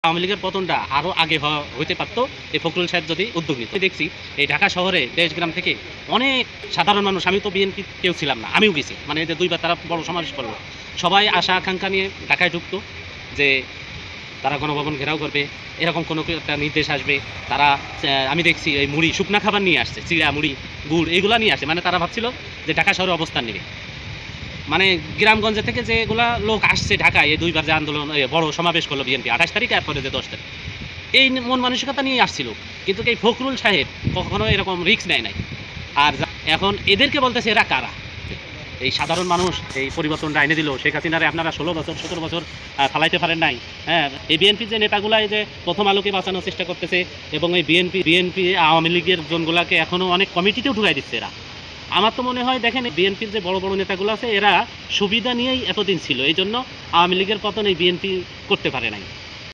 আওয়ামী লীগের পতনটা আরও আগে হইতে পারতো এই ফখরুল সাহেব যদি উদ্যোগ নিত। দেখছি এই ঢাকা শহরে দেশগ্রাম থেকে অনেক সাধারণ মানুষ, আমি তো বিএনপি কেউ ছিলাম না, আমিও গেছি, মানে এদের দুইবার তারা বড় সমাবেশ করলো, সবাই আশা আকাঙ্ক্ষা নিয়ে ঢাকায় ঢুকতো যে তারা গণভবন ঘেরাও করবে, এরকম কোনো একটা নির্দেশ আসবে। তারা আমি দেখছি এই মুড়ি শুকনা খাবার নিয়ে আসছে, চিড়া মুড়ি গুড় এইগুলা নিয়ে আসে, মানে তারা ভাবছিল যে ঢাকা শহরে অবস্থান নেবে। মানে গ্রামগঞ্জে থেকে যেগুলা লোক আসছে ঢাকায়, এই দুইবার যে আন্দোলন বড় সমাবেশ করলো বিএনপি 28 তারিখ, এরপরে যে 10 তারিখ, এই মন মানসিকতা নিয়ে আসছিল। কিন্তু এই ফখরুল সাহেব কখনো এরকম রিস্ক নেয় নাই। আর এখন এদেরকে বলতেছে এরা কারা? এই সাধারণ মানুষ এই পরিবর্তনটা এনে দিল। শেখ হাসিনারে আপনারা 16 বছর 17 বছর ফালাইতে পারেন নাই। হ্যাঁ, এই বিএনপি যে নেতাগুলাই যে প্রথম আলোকে বাঁচানোর চেষ্টা করতেছে, এবং এই বিএনপি আওয়ামী লীগের জনগুলাকে এখনও অনেক কমিটিতেও ঢুকাই দিচ্ছে এরা। আমার তো মনে হয় দেখেন, বিএনপির যে বড় বড় নেতাগুলো আছে এরা সুবিধা নিয়েই এতদিন ছিল, এই জন্য আওয়ামী লীগের পতন এই বিএনপি করতে পারে নাই।